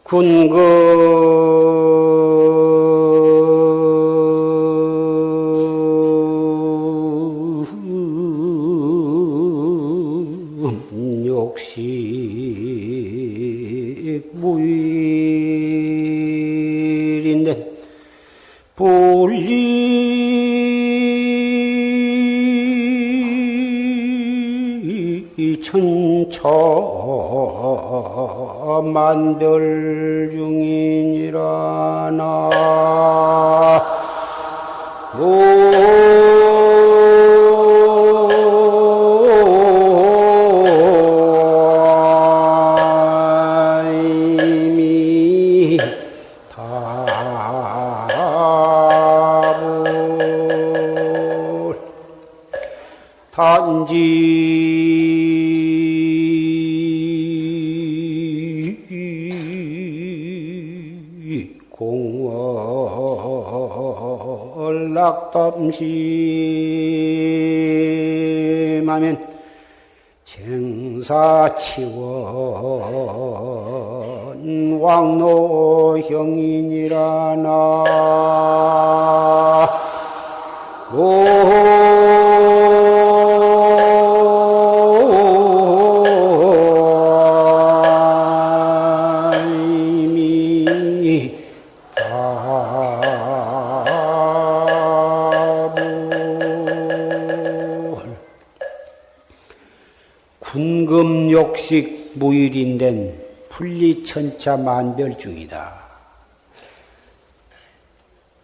군금 욕식 무일인데 불리 천차 만별 중이니라 나 이미 다불 단지 공월락담심하면 생사치원 왕노형이니라 나 이미 다불 군금욕식 무일인된 분리천차 만별중이다.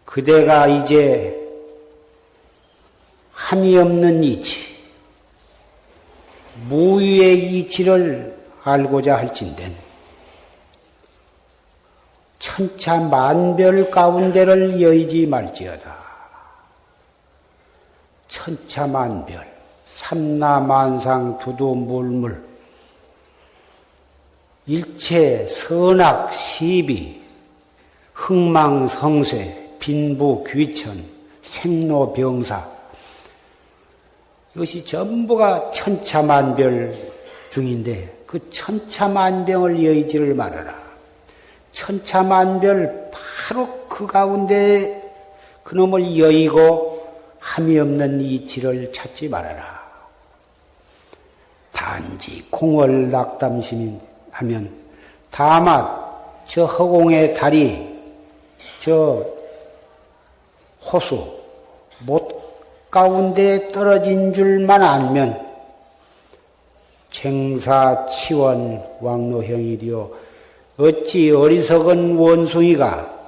그대가 이제 함이 없는 이치, 무유의 이치를 알고자 할진된 천차 만별 가운데를 여의지 말지어다. 천차 만별, 삼라만상 두두물물, 일체 선악 시비, 흥망성쇠, 빈부 귀천, 생로병사, 이것이 전부가 천차만별 중인데 그 천차만병을 여의지를 말아라. 천차만별 바로 그 가운데 그놈을 여의고 함이 없는 이치를 찾지 말아라. 단지 공월낙담심이 하면 다만 저 허공의 달이 저 호수 못 가운데 떨어진 줄만 알면 쟁사치원 왕노형이리요 어찌 어리석은 원숭이가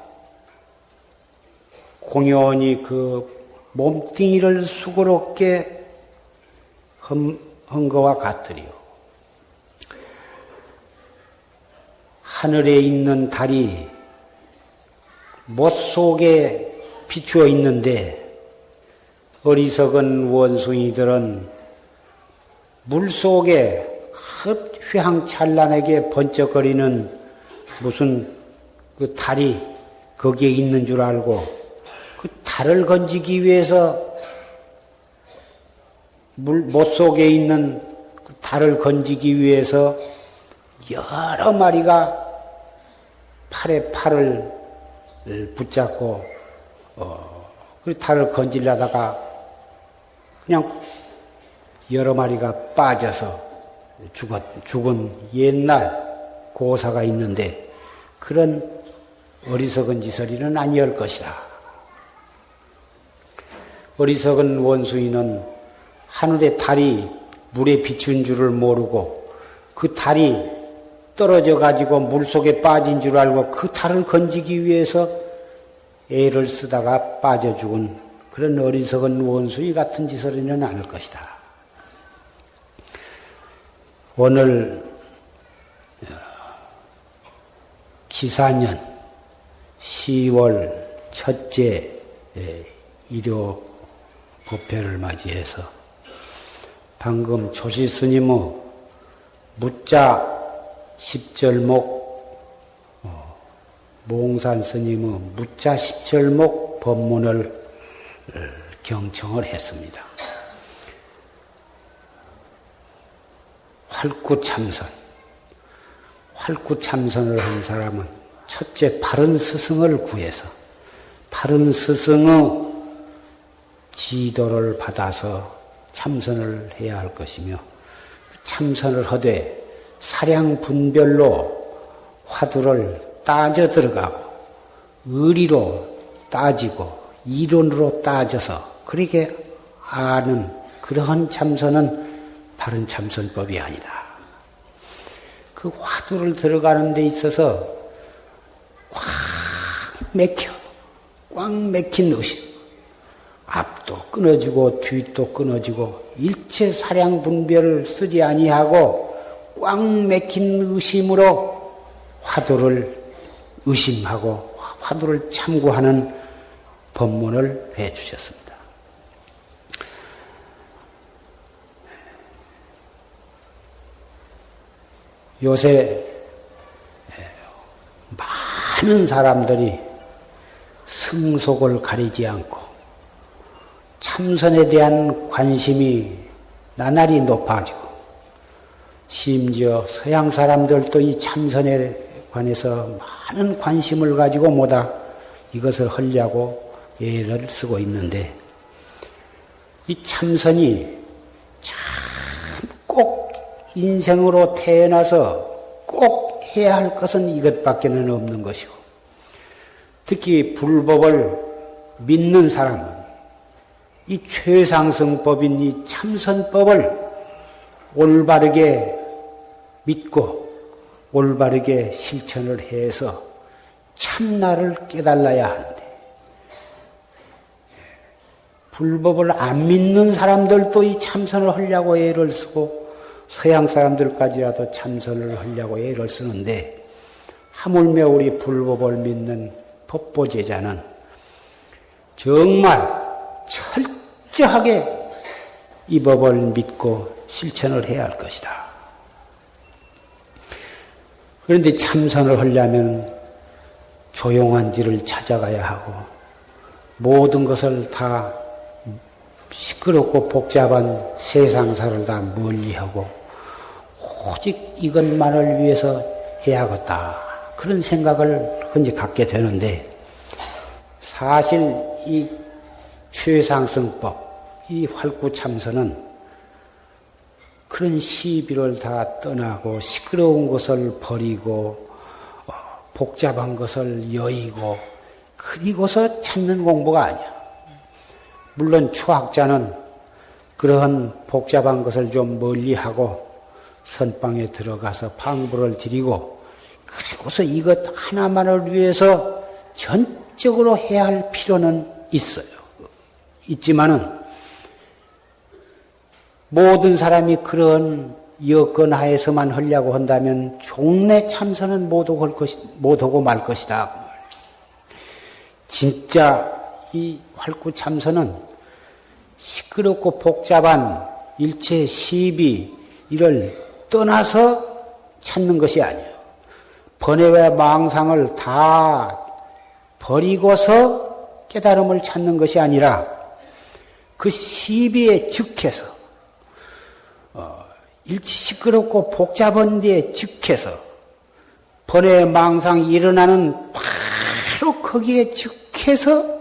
공연히 그 몸뚱이를 수고롭게 한 것과 같으리요. 하늘에 있는 달이 못 속에 비추어 있는데 어리석은 원숭이들은 물 속에 휘황찬란하게 번쩍거리는 무슨 그 달이 거기에 있는 줄 알고 그 달을 건지기 위해서 못 속에 있는 그 달을 건지기 위해서 여러 마리가 팔에 팔을 붙잡고 그 달을 건지려다가 그냥 여러 마리가 빠져서 죽은 옛날 고사가 있는데 그런 어리석은 짓거리는 아니할 것이다. 어리석은 원숭이는 하늘의 달이 물에 비춘 줄을 모르고 그 달이 떨어져 가지고 물속에 빠진 줄 알고 그 달을 건지기 위해서 애를 쓰다가 빠져 죽은 그런 어리석은 원숭이 같은 짓거리는 않을 것이다. 오늘 기사년 10월 첫째 일요 법회를 맞이해서 방금 조시 스님의 무자 10절목 몽산 스님의 무자 10절목 법문을 경청을 했습니다. 활구참선. 활구참선을 한 사람은 첫째 바른 스승을 구해서 바른 스승의 지도를 받아서 참선을 해야 할 것이며 참선을 하되 사량 분별로 화두를 따져 들어가고 의리로 따지고 이론으로 따져서 그렇게 아는 그러한 참선은 바른 참선법이 아니다. 그 화두를 들어가는 데 있어서 꽉 막힌 의심. 앞도 끊어지고 뒤도 끊어지고 일체 사량 분별을 쓰지 아니하고 꽉 막힌 의심으로 화두를 의심하고 화두를 참고하는 법문을 해 주셨습니다. 요새 많은 사람들이 승속을 가리지 않고 참선에 대한 관심이 나날이 높아지고 심지어 서양 사람들도 이 참선에 관해서 많은 관심을 가지고 뭐다 이것을 하려고 애를 쓰고 있는데 이 참선이 참 꼭 인생으로 태어나서 꼭 해야 할 것은 이것밖에는 없는 것이고 특히 불법을 믿는 사람은 이 최상승법인 이 참선법을 올바르게 믿고 올바르게 실천을 해서 참나를 깨달아야 하는데 불법을 안 믿는 사람들도 이 참선을 하려고 애를 쓰고 서양 사람들까지라도 참선을 하려고 애를 쓰는데 하물며 우리 불법을 믿는 법보제자는 정말 철저하게 이 법을 믿고 실천을 해야 할 것이다. 그런데 참선을 하려면 조용한 길을 찾아가야 하고 모든 것을 다 시끄럽고 복잡한 세상사를 다 멀리하고 오직 이것만을 위해서 해야겠다. 그런 생각을 흔히 갖게 되는데 사실 이 최상승법, 이 활구참선은 그런 시비를 다 떠나고 시끄러운 것을 버리고 복잡한 것을 여의고 그리고서 찾는 공부가 아니야. 물론 초학자는 그러한 복잡한 것을 좀 멀리하고 선방에 들어가서 방부를 드리고 그리고서 이것 하나만을 위해서 전적으로 해야 할 필요는 있어요. 있지만은 모든 사람이 그런 여건 하에서만 하려고 한다면 종래 참선은 못하고 말 것이다. 진짜 이 활구참선은 시끄럽고 복잡한 일체 시비 이를 떠나서 찾는 것이 아니에요. 번뇌와 망상을 다 버리고서 깨달음을 찾는 것이 아니라 그 시비에 즉해서 일체 시끄럽고 복잡한 데에 즉해서 번뇌 망상이 일어나는 바로 거기에 즉해서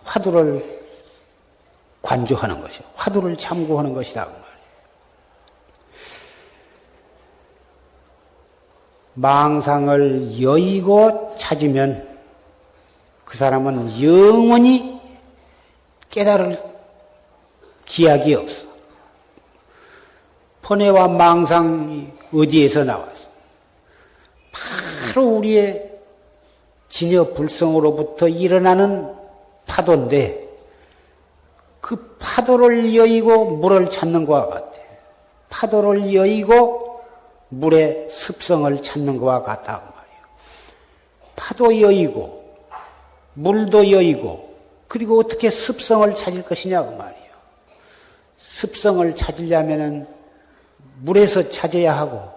화두를 관조하는 것이요. 화두를 참고하는 것이다. 망상을 여의고 찾으면 그 사람은 영원히 깨달을 기약이 없어. 번뇌와 망상이 어디에서 나왔어? 바로 우리의 진여 불성으로부터 일어나는 파도인데 그 파도를 여의고 물을 찾는 것과 같아. 파도를 여의고 물의 습성을 찾는 것과 같다고 말이에요. 파도 여의고 물도 여의고 그리고 어떻게 습성을 찾을 것이냐고 말이에요. 습성을 찾으려면은 물에서 찾아야 하고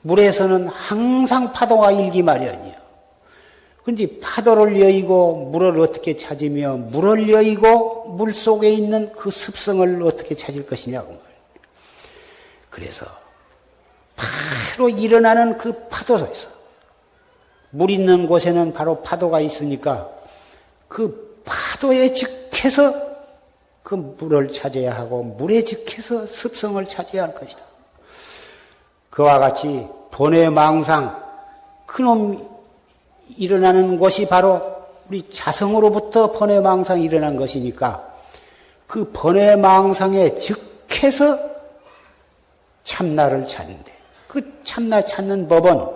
물에서는 항상 파도가 일기 마련이에요. 그런데 파도를 여의고 물을 어떻게 찾으며 물을 여의고 물 속에 있는 그 습성을 어떻게 찾을 것이냐고 말이에요. 그래서 바로 일어나는 그 파도에서 물 있는 곳에는 바로 파도가 있으니까 그 파도에 직해서 그 물을 차지해야 하고 물에 직해서 습성을 차지해야 할 것이다. 그와 같이 번외망상 그놈 일어나는 것이 바로 우리 자성으로부터 번외망상이 일어난 것이니까 그 번외망상에 즉해서 참나를 찾는데 그 참나 찾는 법은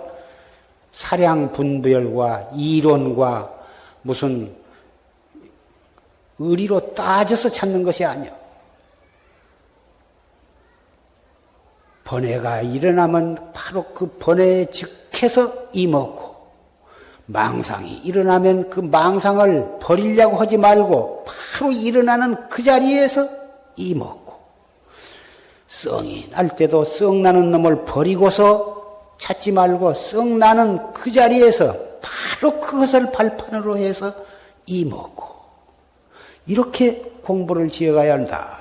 사량분별과 이론과 무슨 의리로 따져서 찾는 것이 아니야. 번뇌가 일어나면 바로 그 번뇌에 즉해서 이먹고 망상이 일어나면 그 망상을 버리려고 하지 말고 바로 일어나는 그 자리에서 이먹고 썽이 날 때도 썽 나는 놈을 버리고서 찾지 말고 썽 나는 그 자리에서 바로 그것을 발판으로 해서 이먹고 이렇게 공부를 지어가야 한다.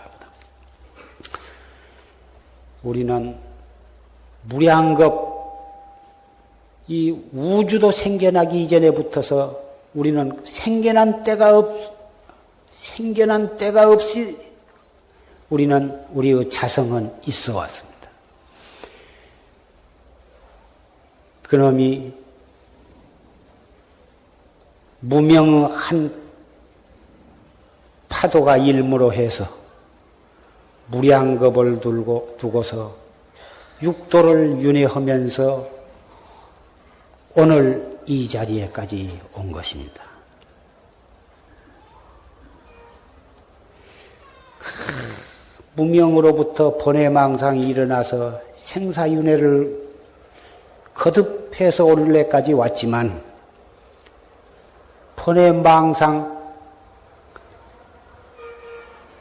우리는 무량겁 이 우주도 생겨나기 이전에 붙어서 우리는 생겨난 때가 없이 우리는 우리의 자성은 있어 왔습니다. 그놈이 무명한 파도가 일무로 해서 무량겁을 두고서 육도를 윤회하면서 오늘 이 자리에까지 온 것입니다. 무명으로부터 번뇌망상이 일어나서 생사윤회를 거듭해서 오늘날까지 왔지만 번뇌망상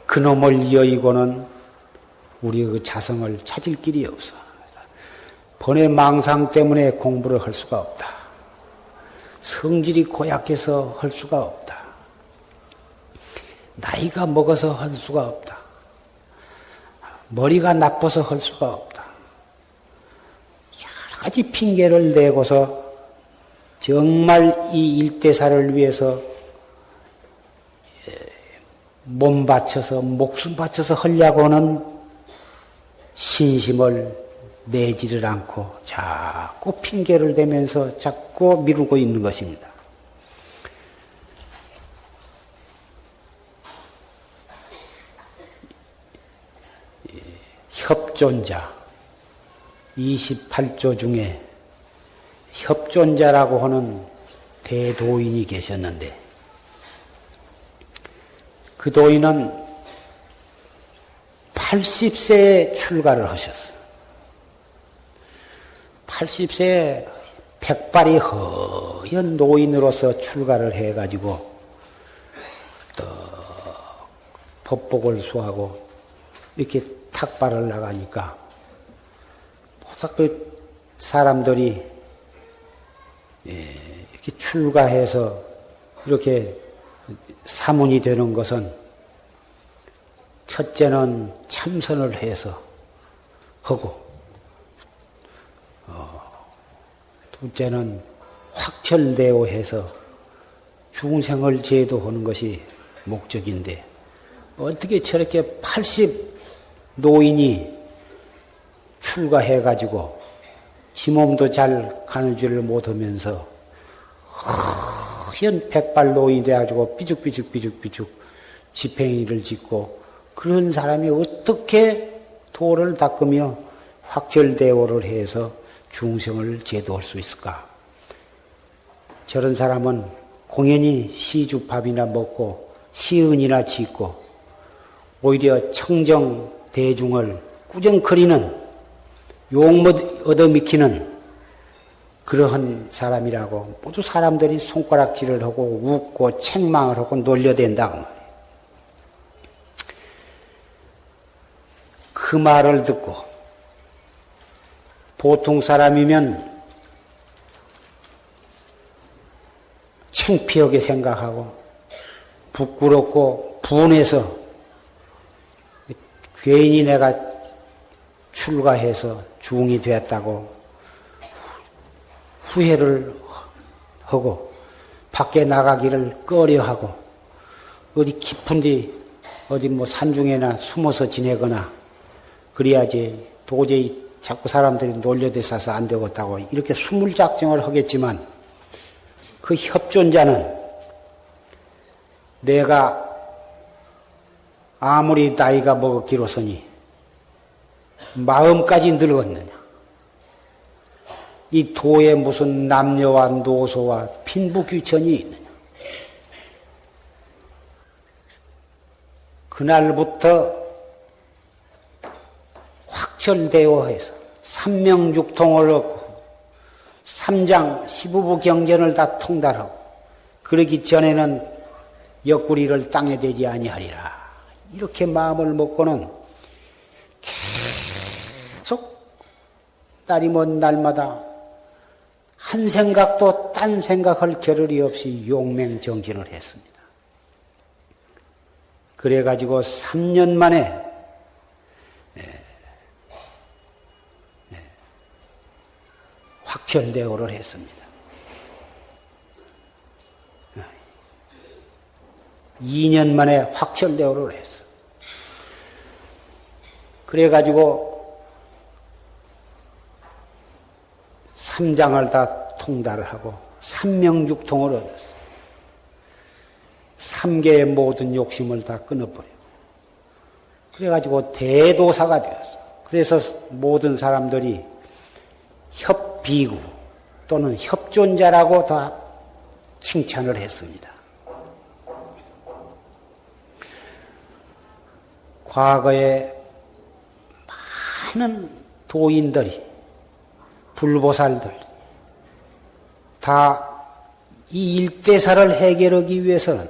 그놈을 여의고는 우리의 그 자성을 찾을 길이 없어. 번뇌망상 때문에 공부를 할 수가 없다. 성질이 고약해서 할 수가 없다. 나이가 먹어서 할 수가 없다. 머리가 나빠서 할 수가 없다. 여러 가지 핑계를 내고서 정말 이 일대사를 위해서 몸 바쳐서 목숨 바쳐서 하려고는 신심을 내지를 않고 자꾸 핑계를 대면서 자꾸 미루고 있는 것입니다. 협존자 28조 중에 협존자라고 하는 대도인이 계셨는데 그 도인은 80세에 출가를 하셨어요. 80세에 백발이 허연 노인으로서 출가를 해가지고 또 법복을 수하고 이렇게 탁발을 나가니까 그 사람들이 이렇게 출가해서 이렇게 사문이 되는 것은 첫째는 참선을 해서 하고 둘째는 확철대오해서 중생을 제도하는 것이 목적인데 어떻게 저렇게 80 노인이 출가해가지고 지 몸도 잘 가누지를 못하면서 허연 백발 노인이 돼가지고 삐죽삐죽 지팽이를 짓고 그런 사람이 어떻게 도를 닦으며 확철대오를 해서 중생을 제도할 수 있을까? 저런 사람은 공연히 시주밥이나 먹고 시은이나 짓고 오히려 청정 대중을 꾸정거리는 욕 얻어미키는 그러한 사람이라고 모두 사람들이 손가락질을 하고 웃고 책망을 하고 놀려댄다고 말이에요. 그 말을 듣고 보통 사람이면 창피하게 생각하고 부끄럽고 분해서 괜히 내가 출가해서 중이 되었다고 후회를 하고 밖에 나가기를 꺼려하고 어디 깊은데 어디 뭐 산중에나 숨어서 지내거나 그래야지 도저히 자꾸 사람들이 놀려대서서 안 되겠다고 이렇게 수물작정을 하겠지만 그 협존자는 내가 아무리 나이가 먹었기로서니 마음까지 늙었느냐. 이 도에 무슨 남녀와 노소와 빈부귀천이 있느냐. 그날부터 확철되어 해서 삼명육통을 얻고 삼장 시부부 경전을 다 통달하고 그러기 전에는 옆구리를 땅에 대지 아니하리라. 이렇게 마음을 먹고는 계속 날이 먼 날마다 한 생각도 딴 생각할 겨를이 없이 용맹정진을 했습니다. 그래가지고 3년 만에 확철대오를 했습니다. 2년 만에 확철대오를 했어. 그래가지고 3장을 다 통달을 하고 삼명육통을 얻었어. 3개의 모든 욕심을 다 끊어버리고 그래가지고 대도사가 되었어. 그래서 모든 사람들이 협비구 또는 협존자라고 다 칭찬을 했습니다. 과거에 많은 도인들이 불보살들 다 이 일대사를 해결하기 위해서는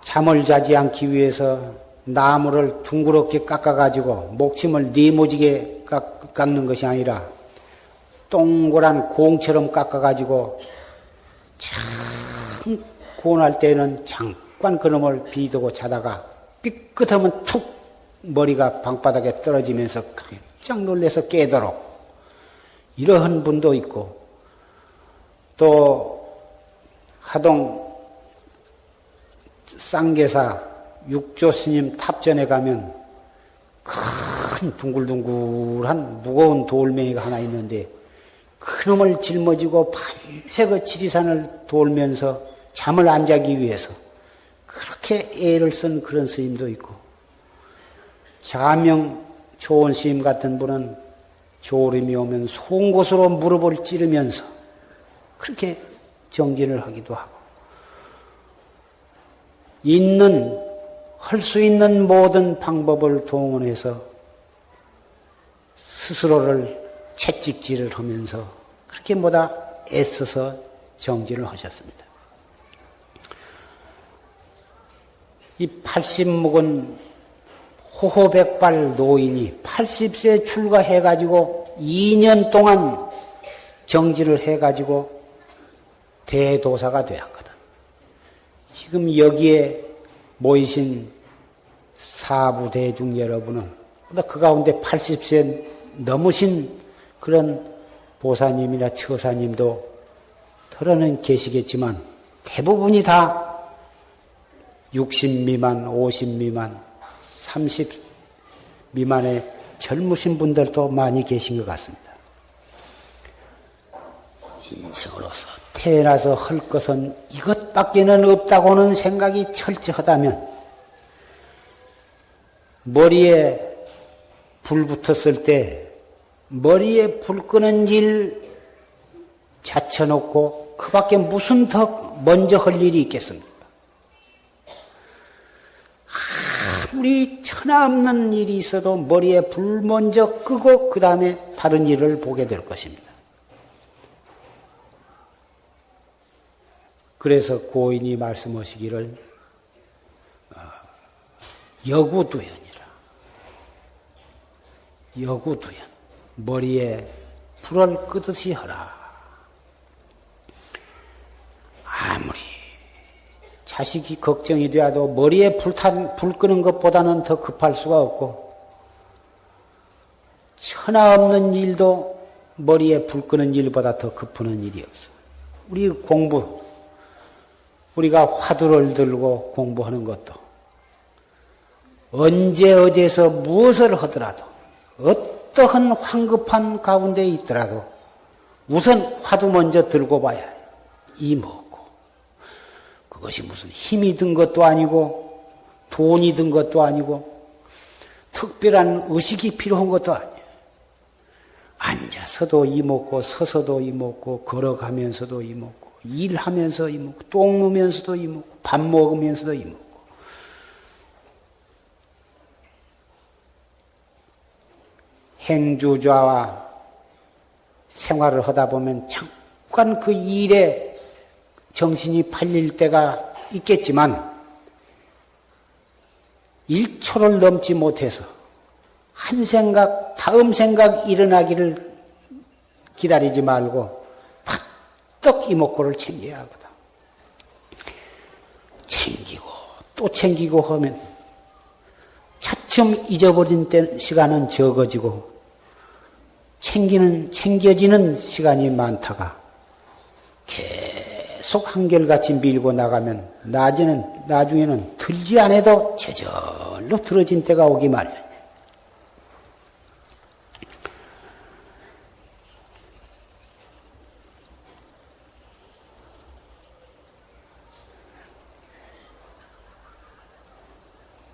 잠을 자지 않기 위해서 나무를 둥그렇게 깎아가지고 목침을 네모지게 깎는 것이 아니라 동그란 공처럼 깎아가지고 참 고운할 때는 잠깐 그놈을 비두고 자다가 삐끗하면 툭 머리가 방바닥에 떨어지면서 깜짝 놀라서 깨도록 이러한 분도 있고 또 하동 쌍계사 육조 스님 탑전에 가면 큰 둥글둥글한 무거운 돌멩이가 하나 있는데 그놈을 짊어지고 밤새 그 지리산을 돌면서 잠을 안 자기 위해서 그렇게 애를 쓴 그런 스님도 있고 자명 좋은 스님 같은 분은 졸음이 오면 송곳으로 무릎을 찌르면서 그렇게 정진을 하기도 하고 할 수 있는 모든 방법을 동원해서 스스로를 채찍질을 하면서 그렇게 뭐다 애써서 정진을 하셨습니다. 이 80묵은 호호백발 노인이 80세에 출가해가지고 2년 동안 정진을 해가지고 대도사가 되었거든. 지금 여기에 모이신 사부대중 여러분은 그 가운데 80세 넘으신 그런 보사님이나 처사님도 털어는 계시겠지만 대부분이 다 60 미만, 50 미만, 30 미만의 젊으신 분들도 많이 계신 것 같습니다. 인생으로서 태어나서 할 것은 이것밖에는 없다고는 생각이 철저하다면 머리에 불 붙었을 때 머리에 불 끄는 일 자쳐놓고 그 밖에 무슨 더 먼저 할 일이 있겠습니까? 아무리 천하없는 일이 있어도 머리에 불 먼저 끄고 그 다음에 다른 일을 보게 될 것입니다. 그래서 고인이 말씀하시기를 여구두연이라. 여구두연. 머리에 불을 끄듯이 하라. 아무리 자식이 걱정이 되어도 머리에 불 끄는 것보다는 더 급할 수가 없고 천하 없는 일도 머리에 불 끄는 일보다 더 급하는 일이 없어. 우리 공부, 우리가 화두를 들고 공부하는 것도 언제 어디에서 무엇을 하더라도 어떠한 황급한 가운데 있더라도 우선 화두 먼저 들고 봐야 해요. 이 먹고. 그것이 무슨 힘이 든 것도 아니고 돈이 든 것도 아니고 특별한 의식이 필요한 것도 아니에요. 앉아서도 이먹고 서서도 이먹고 걸어가면서도 이먹고 일하면서 이먹고 똥 누면서도 이먹고 밥 먹으면서도 이먹고 행주좌와 생활을 하다 보면 잠깐 그 일에 정신이 팔릴 때가 있겠지만 1초를 넘지 못해서 한 생각, 다음 생각 일어나기를 기다리지 말고 팍떡 이목구를 챙겨야 하거든. 챙기고 또 챙기고 하면 차츰 잊어버린 때 시간은 적어지고 챙겨지는 시간이 많다가 계속 한결같이 밀고 나가면 나중에는 들지 않아도 저절로 들어진 때가 오기 마련.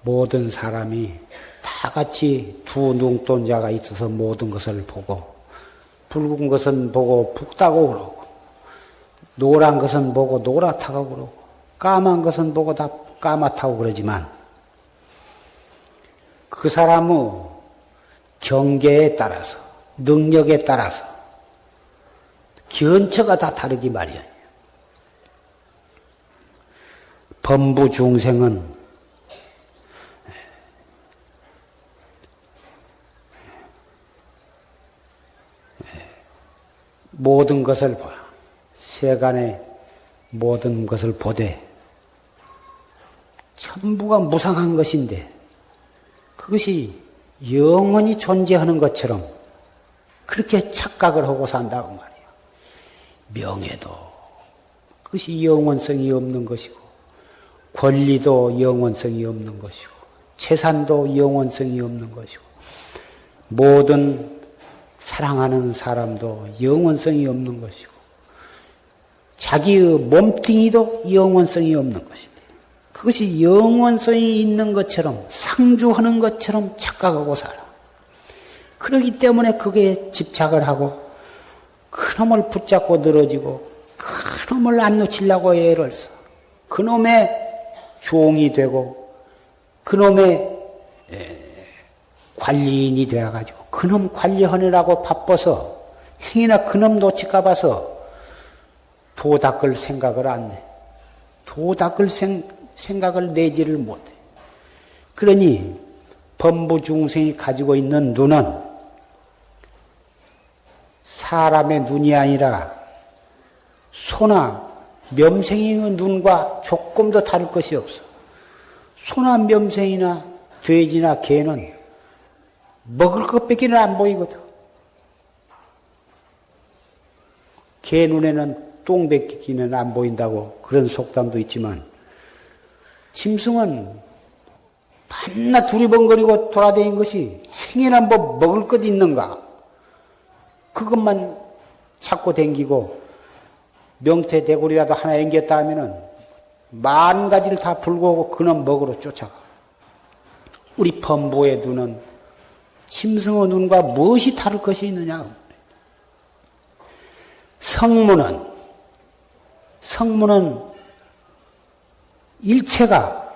모든 사람이 다 같이 두 눈동자가 있어서 모든 것을 보고 붉은 것은 보고 붉다고 그러고 노란 것은 보고 노랗다고 그러고 까만 것은 보고 다 까맣다고 그러지만 그 사람의 경계에 따라서 능력에 따라서 견처가 다 다르기 마련이에요. 범부 중생은 모든 것을 봐. 세간의 모든 것을 보되 전부가 무상한 것인데 그것이 영원히 존재하는 것처럼 그렇게 착각을 하고 산다고 말이에요. 명예도 그것이 영원성이 없는 것이고 권리도 영원성이 없는 것이고 재산도 영원성이 없는 것이고 모든 사랑하는 사람도 영원성이 없는 것이고 자기의 몸뚱이도 영원성이 없는 것인데 그것이 영원성이 있는 것처럼 상주하는 것처럼 착각하고 살아. 그렇기 때문에 그게 집착을 하고 그놈을 붙잡고 늘어지고 그놈을 안 놓치려고 애를 써. 그놈의 종이 되고 그놈의 관리인이 되어가지고 그놈 관리하느라고 바빠서 행이나 그놈 놓칠까 봐서 도 닦을 생각을 안 해. 도 닦을 생각을 내지를 못해. 그러니 범부 중생이 가지고 있는 눈은 사람의 눈이 아니라 소나 뼘생이의 눈과 조금 더 다를 것이 없어. 소나 뼘생이나 돼지나 개는 먹을 것밖에는 안 보이거든. 개 눈에는 똥밖에는 안 보인다고 그런 속담도 있지만 짐승은 밤낮 두리번거리고 돌아다니는 것이 행여나 뭐 먹을 것 있는가 그것만 찾고 댕기고 명태 대구리라도 하나 앵겼다 하면은 만 가지를 다 불고 오고 그놈 먹으러 쫓아가. 우리 범부의 눈은 짐승의 눈과 무엇이 다를 것이 있느냐? 성문은 일체가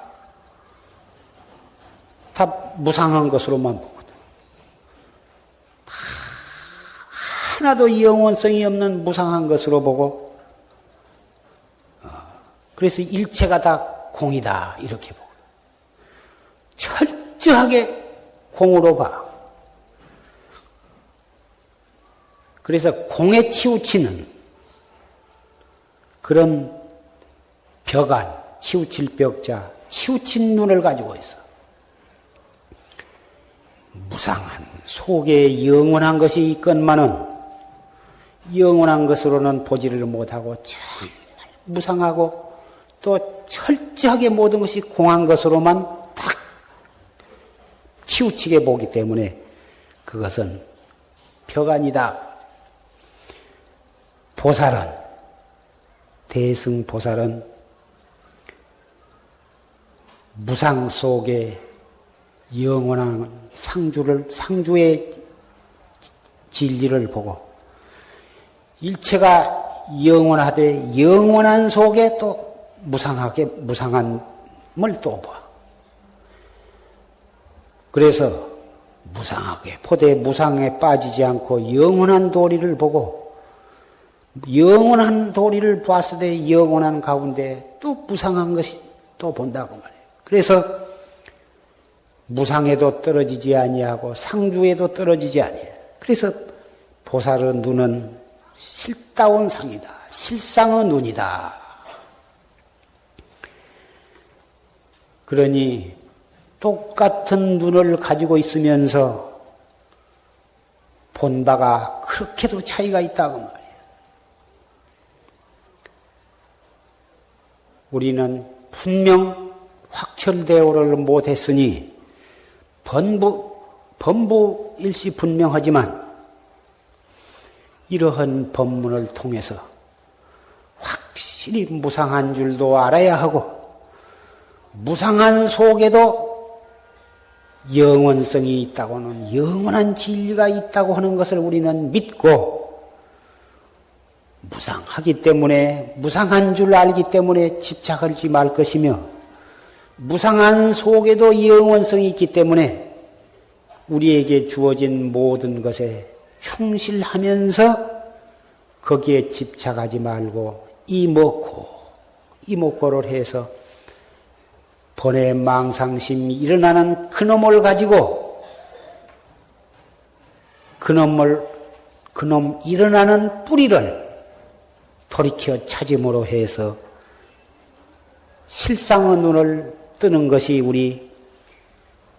다 무상한 것으로만 보거든. 하나도 영원성이 없는 무상한 것으로 보고, 그래서 일체가 다 공이다 이렇게 보고 철저하게 공으로 봐. 그래서 공에 치우치는 그런 벽안, 치우칠 벽자, 치우친 눈을 가지고 있어. 무상한 속에 영원한 것이 있건만은 영원한 것으로는 보지를 못하고 정말 무상하고 또 철저하게 모든 것이 공한 것으로만 딱 치우치게 보기 때문에 그것은 벽아니다. 보살은, 대승보살은 무상 속에 영원한 상주의 진리를 보고 일체가 영원하되 영원한 속에 또 무상함을 또 봐. 그래서 무상하게 포대 무상에 빠지지 않고 영원한 도리를 보고 영원한 도리를 봤을 때 영원한 가운데 또 무상한 것이 또 본다고 말해요. 그래서 무상에도 떨어지지 아니하고 상주에도 떨어지지 아니해요. 그래서 보살의 눈은 실다운 상이다. 실상의 눈이다. 그러니 똑같은 눈을 가지고 있으면서 본 바가 그렇게도 차이가 있다고 말이에요. 우리는 분명 확철대오를 못했으니 범부 일시 분명하지만 이러한 법문을 통해서 확실히 무상한 줄도 알아야 하고 무상한 속에도 영원성이 있다고는 영원한 진리가 있다고 하는 것을 우리는 믿고 무상하기 때문에 무상한 줄 알기 때문에 집착하지 말 것이며 무상한 속에도 영원성이 있기 때문에 우리에게 주어진 모든 것에 충실하면서 거기에 집착하지 말고 이목고를 해서 번뇌 망상심이 일어나는 그놈을 가지고 그놈 일어나는 뿌리를 돌이켜 찾음으로 해서 실상의 눈을 뜨는 것이 우리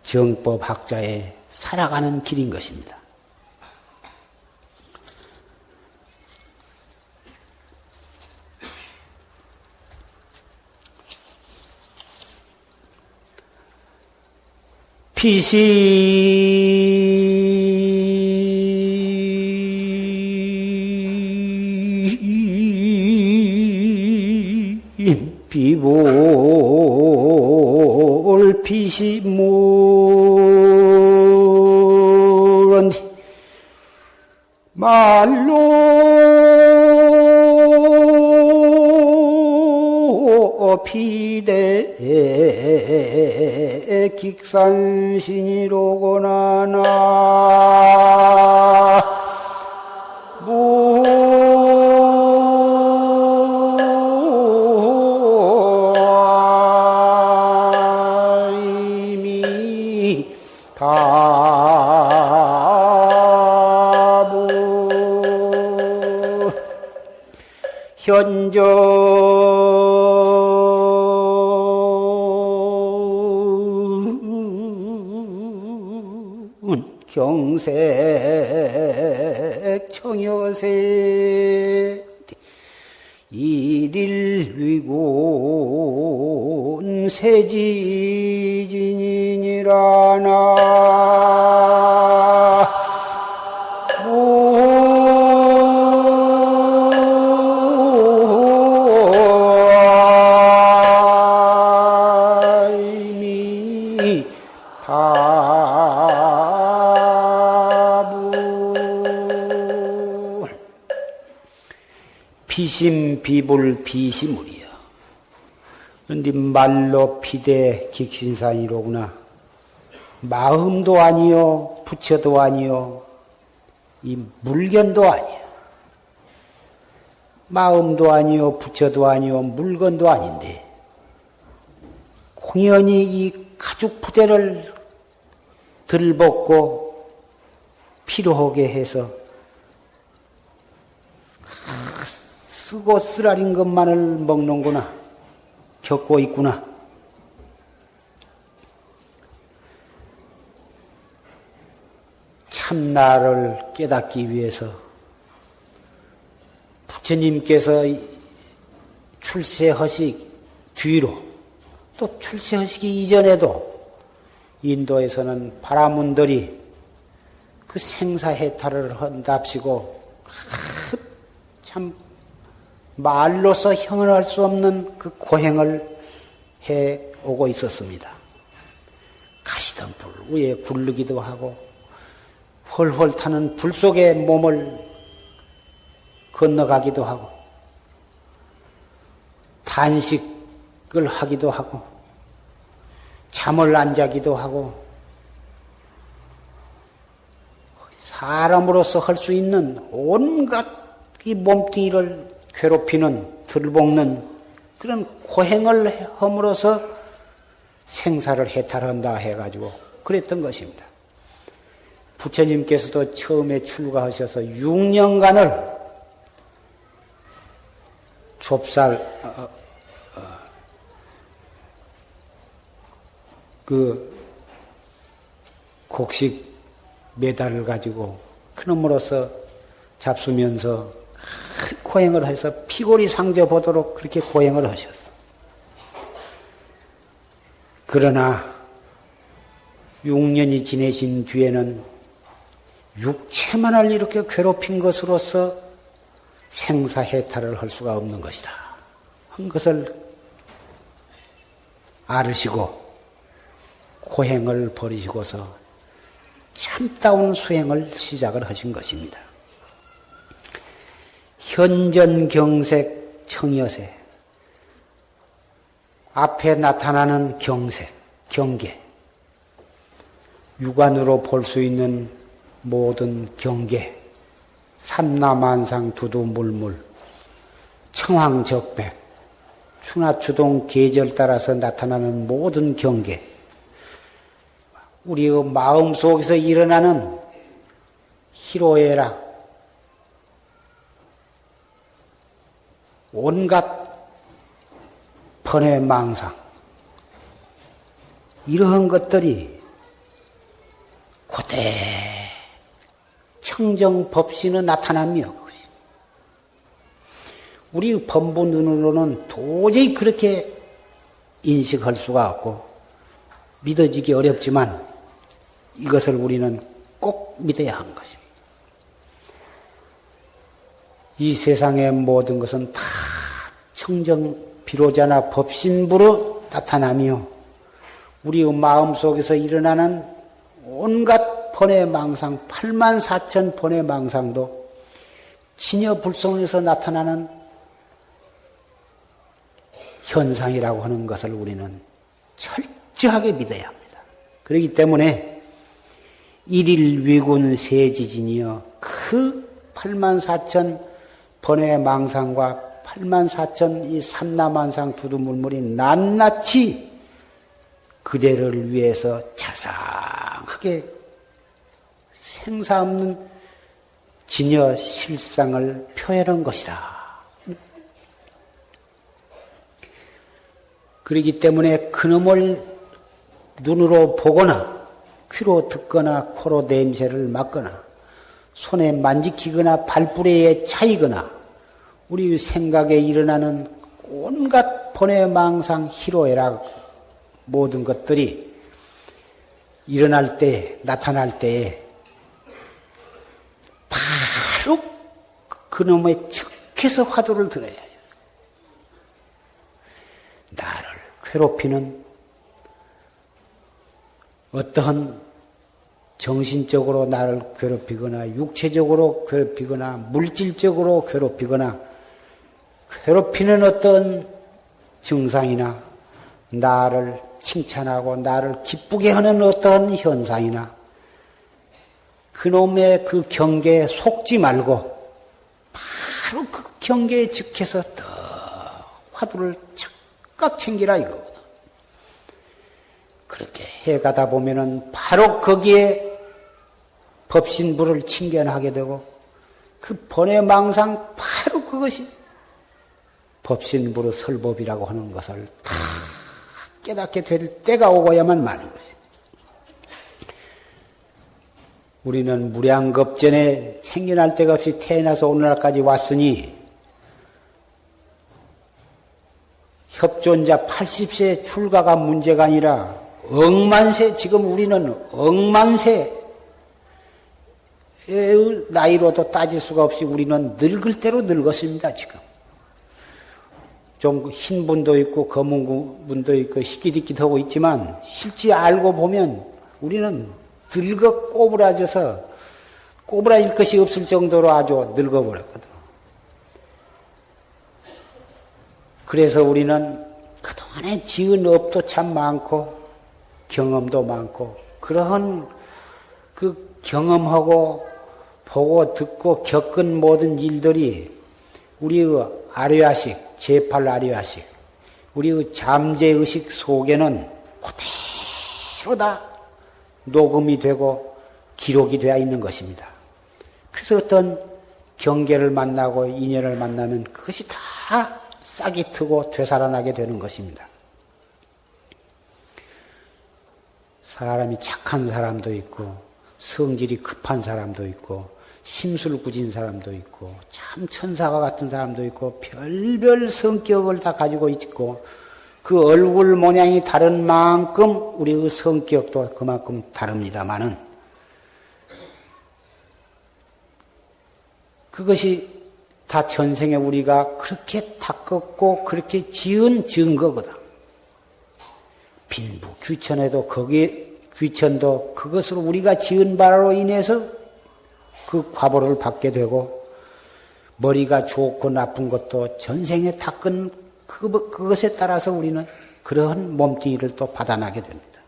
정법학자의 살아가는 길인 것입니다. 비볼 비시무런 말로 피대 긱산신이로구나 나 현저 경색 청여세 일일위군 세지진이니라 나 비심비불 비시물이요. 그런데 말로 피대 긱신산이로구나. 마음도 아니요, 부처도 아니요, 이 물건도 아니요. 마음도 아니요, 부처도 아니요, 물건도 아닌데 공연히 이 가죽 부대를 들벗고 필요하게 해서 쓰고 쓰라린 것만을 먹는구나. 겪고 있구나. 참나를 깨닫기 위해서 부처님께서 출세하시 뒤로 또 출세하시기 이전에도 인도에서는 바라문들이 그 생사해탈을 한답시고 참 말로서 형언할 수 없는 그 고행을 해 오고 있었습니다. 가시던 불 위에 굴르기도 하고 헐헐 타는 불 속에 몸을 건너가기도 하고 단식을 하기도 하고 잠을 안 자기도 하고 사람으로서 할 수 있는 온갖 이 몸뚱이를 괴롭히는 들볶는 그런 고행을 함으로써 생사를 해탈한다 해가지고 그랬던 것입니다. 부처님께서도 처음에 출가하셔서 6년간을 좁쌀 그 곡식 메달을 가지고 그놈으로써 잡수면서 고행을 해서 피골이 상저 보도록 그렇게 고행을 하셨어. 그러나 6년이 지내신 뒤에는 육체만을 이렇게 괴롭힌 것으로서 생사해탈을 할 수가 없는 것이다 한 것을 알으시고 고행을 버리시고서 참다운 수행을 시작을 하신 것입니다. 현전경색 청여세 앞에 나타나는 경색, 경계 육안으로 볼 수 있는 모든 경계 삼라만상 두두물물 청황적백 추나추동 계절 따라서 나타나는 모든 경계 우리의 마음 속에서 일어나는 희로애락 온갖 번외망상 이러한 것들이 고대 청정법신의 나타남이요. 우리 범부 눈으로는 도저히 그렇게 인식할 수가 없고 믿어지기 어렵지만 이것을 우리는 꼭 믿어야 하는 것입니다. 이 세상의 모든 것은 다 청정 비로자나 법신부로 나타나며 우리의 마음속에서 일어나는 온갖 번외망상 84,000 번외망상도 진여불성에서 나타나는 현상이라고 하는 것을 우리는 철저하게 믿어야 합니다. 그렇기 때문에 일일위군 세지진이여 그 84,000 번외망상과 84,000 이 삼라만상 두두물물이 낱낱이 그대를 위해서 자상하게 생사 없는 진여 실상을 표현한 것이다. 그렇기 때문에 그놈을 눈으로 보거나 귀로 듣거나 코로 냄새를 맡거나 손에 만지키거나 발부레에 차이거나 우리 생각에 일어나는 온갖 번외망상 희로애락 모든 것들이 일어날 때 나타날 때에 바로 그놈의 척해서 화두를 들어야 해요. 나를 괴롭히는 어떠한 정신적으로 나를 괴롭히거나 육체적으로 괴롭히거나 물질적으로 괴롭히거나 괴롭히는 어떤 증상이나 나를 칭찬하고 나를 기쁘게 하는 어떤 현상이나 그놈의 그 경계에 속지 말고 바로 그 경계에 즉해서 더 화두를 착각 챙기라 이거거든. 그렇게 해가다 보면은 바로 거기에 법신부를 칭견하게 되고 그 번외망상 바로 그것이 법신부의 설법이라고 하는 것을 다 깨닫게 될 때가 오고야만 마는 것이에요. 우리는 무량겁전에 생겨날 데가 없이 태어나서 오늘날까지 왔으니 협존자 80세 출가가 문제가 아니라 억만세, 지금 우리는 억만세의 나이로도 따질 수가 없이 우리는 늙을 대로 늙었습니다, 지금. 좀 흰 분도 있고 검은 분도 있고 희끼디끼하고 있지만 실제 알고 보면 우리는 늙어 꼬부라져서 꼬부라질 것이 없을 정도로 아주 늙어버렸거든. 그래서 우리는 그동안에 지은 업도 참 많고 경험도 많고 그러한 그 경험하고 보고 듣고 겪은 모든 일들이 우리의 아뢰야식, 제8아뢰야식, 우리의 잠재의식 속에는 그대로 다 녹음이 되고 기록이 되어 있는 것입니다. 그래서 어떤 경계를 만나고 인연을 만나면 그것이 다 싹이 트고 되살아나게 되는 것입니다. 사람이 착한 사람도 있고 성질이 급한 사람도 있고 심술궂은 사람도 있고 참 천사가 같은 사람도 있고 별별 성격을 다 가지고 있고 그 얼굴 모양이 다른 만큼 우리의 성격도 그만큼 다릅니다마는 그것이 다 전생에 우리가 그렇게 닦았고 그렇게 지은 증거거든. 빈부 귀천에도 거기에 귀천도 그것으로 우리가 지은 바로 인해서 그 과보를 받게 되고 머리가 좋고 나쁜 것도 전생에 닦은 그것에 따라서 우리는 그러한 몸뚱이를 또 받아나게 됩니다.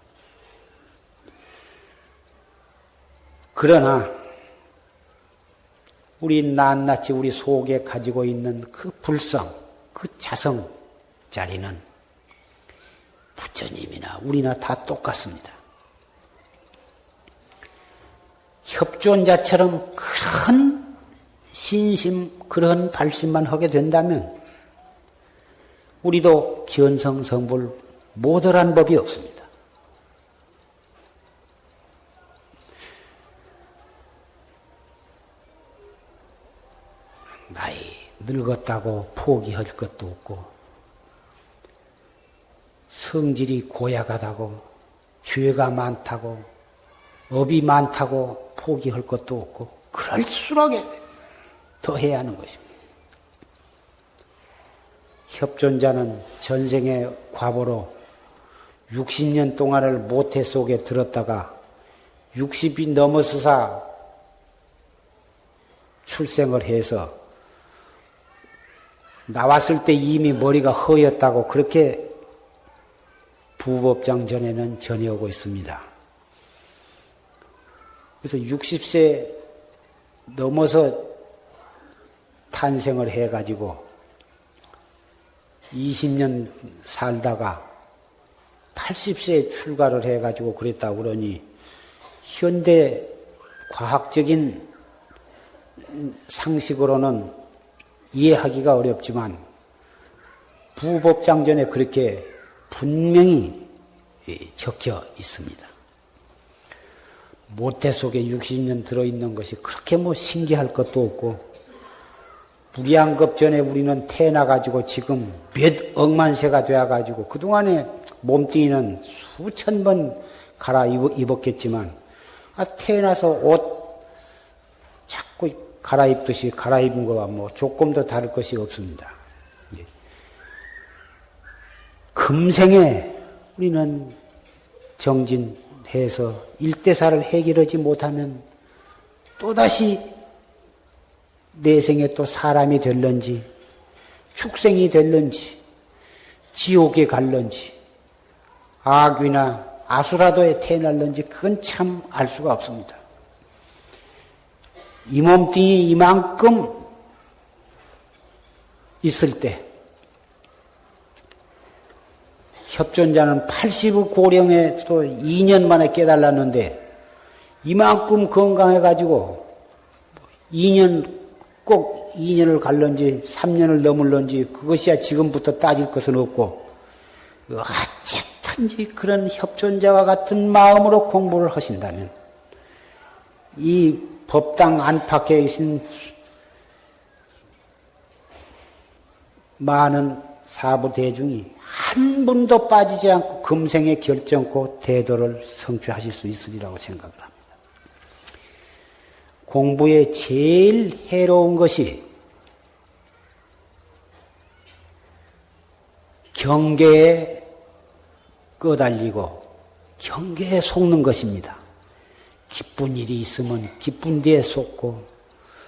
그러나 우리 낱낱이 우리 속에 가지고 있는 그 불성, 그 자성 자리는 부처님이나 우리나 다 똑같습니다. 협존자처럼 그런 신심, 그런 발심만 하게 된다면 우리도 견성성불 못할 법이 없습니다. 나이 늙었다고 포기할 것도 없고 성질이 고약하다고 죄가 많다고 업이 많다고 포기할 것도 없고 그럴수록 더 해야 하는 것입니다. 협존자는 전생의 과보로 60년 동안을 모태 속에 들었다가 60이 넘어서서 출생을 해서 나왔을 때 이미 머리가 허였다고 그렇게 부법장 전에는 전해오고 있습니다. 그래서 60세 넘어서 탄생을 해가지고 20년 살다가 80세에 출가를 해가지고 그랬다고 그러니 현대 과학적인 상식으로는 이해하기가 어렵지만 부법장전에 그렇게 분명히 적혀 있습니다. 모태 속에 60년 들어있는 것이 그렇게 뭐 신기할 것도 없고 무량겁전에 우리는 태어나가지고 지금 몇 억만세가 되어가지고 그동안에 몸뚱이는 수천 번 갈아입었겠지만 태어나서 옷 자꾸 갈아입듯이 갈아입은 거와 뭐 조금 더 다를 것이 없습니다. 금생에 우리는 정진해서 일대사를 해결하지 못하면 또다시 내생에 또 사람이 될런지 축생이 될런지 지옥에 갈런지 악귀나 아수라도에 태어날런지 그건 참 알 수가 없습니다. 이 몸뚱이 이만큼 있을 때 협존자는 80의 고령에 또 2년 만에 깨달았는데 이만큼 건강해가지고 2년 꼭 2년을 갈런지 3년을 넘을런지 그것이야 지금부터 따질 것은 없고 어쨌든지 그런 협존자와 같은 마음으로 공부를 하신다면 이 법당 안팎에 계신 많은 사부 대중이 한 분도 빠지지 않고 금생에 결정코 대도를 성취하실 수 있으리라고 생각을 합니다. 공부에 제일 해로운 것이 경계에 끄달리고 경계에 속는 것입니다. 기쁜 일이 있으면 기쁜 데에 쏟고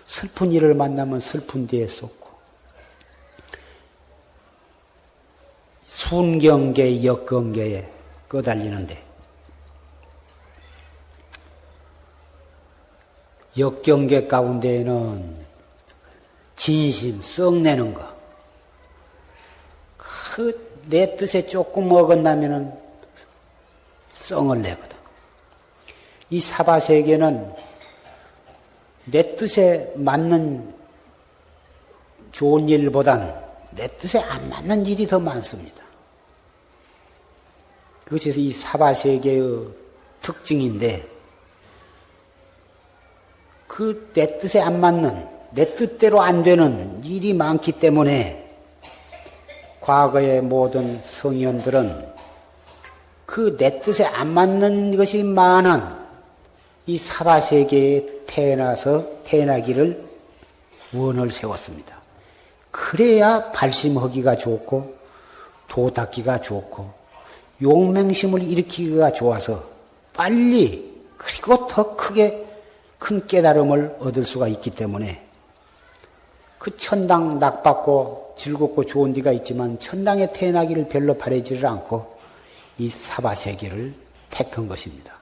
슬픈 일을 만나면 슬픈 데에 쏟고 순경계, 역경계에 끄달리는데 역경계 가운데에는 진심, 썩내는 거. 내 뜻에 조금 어긋나면은 썽을 내거든. 이 사바세계는 내 뜻에 맞는 좋은 일보단 내 뜻에 안 맞는 일이 더 많습니다. 그것이 이 사바세계의 특징인데, 그 내 뜻에 안 맞는, 내 뜻대로 안 되는 일이 많기 때문에 과거의 모든 성현들은 그 내 뜻에 안 맞는 것이 많은 이 사바세계에 태어나기를 원을 세웠습니다. 그래야 발심하기가 좋고 도닦기가 좋고 용맹심을 일으키기가 좋아서 빨리 그리고 더 크게 큰 깨달음을 얻을 수가 있기 때문에 그 천당 낙받고 즐겁고 좋은 데가 있지만 천당에 태어나기를 별로 바라지를 않고 이 사바세계를 택한 것입니다.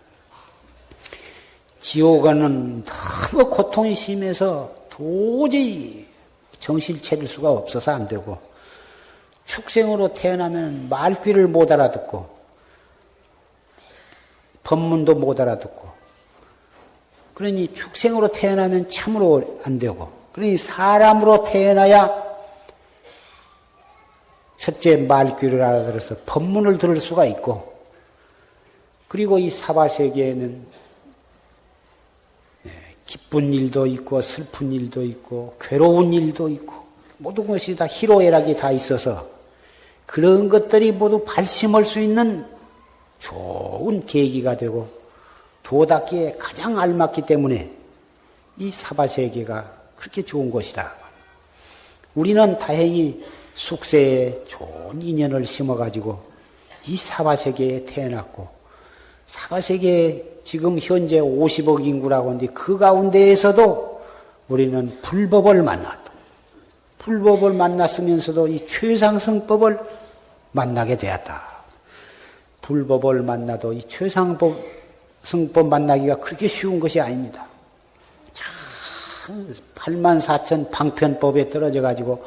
지옥은 너무 고통이 심해서 도저히 정신을 차릴 수가 없어서 안 되고, 축생으로 태어나면 말귀를 못 알아듣고 법문도 못 알아듣고, 그러니 축생으로 태어나면 참으로 안 되고, 그러니 사람으로 태어나야 첫째 말귀를 알아들어서 법문을 들을 수가 있고, 그리고 이 사바세계에는 기쁜 일도 있고 슬픈 일도 있고 괴로운 일도 있고 모든 것이 다 희로애락이 다 있어서 그런 것들이 모두 발심할 수 있는 좋은 계기가 되고 도닦기에 가장 알맞기 때문에 이 사바세계가 그렇게 좋은 것이다. 우리는 다행히 숙세에 좋은 인연을 심어가지고 이 사바세계에 태어났고, 사바세계에 지금 현재 50억 인구라고 하는데 그 가운데에서도 우리는 불법을 만났다. 불법을 만났으면서도 이 최상승법을 만나게 되었다. 불법을 만나도 이 최상승법 만나기가 그렇게 쉬운 것이 아닙니다. 참 84,000 방편법에 떨어져 가지고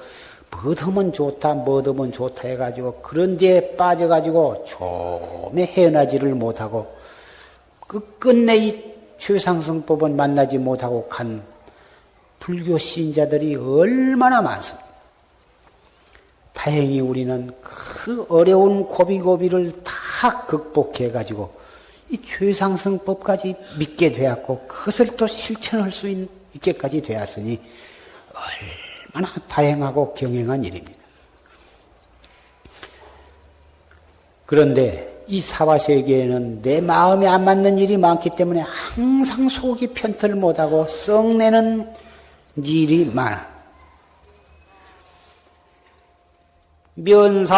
뭐더면 좋다 뭐더면 좋다 해가지고 그런 데에 빠져가지고 좀에 헤어나지를 못하고 끝끝내 이 최상승법은 만나지 못하고 간 불교 신자들이 얼마나 많습니다. 다행히 우리는 그 어려운 고비고비를 다 극복해가지고 이 최상승법까지 믿게 되었고 그것을 또 실천할 수 있게까지 되었으니 얼마나 다행하고 경행한 일입니다. 그런데 이 사바세계에는 내 마음에 안 맞는 일이 많기 때문에 항상 속이 편틀 못하고 썩내는 일이 많아. 면사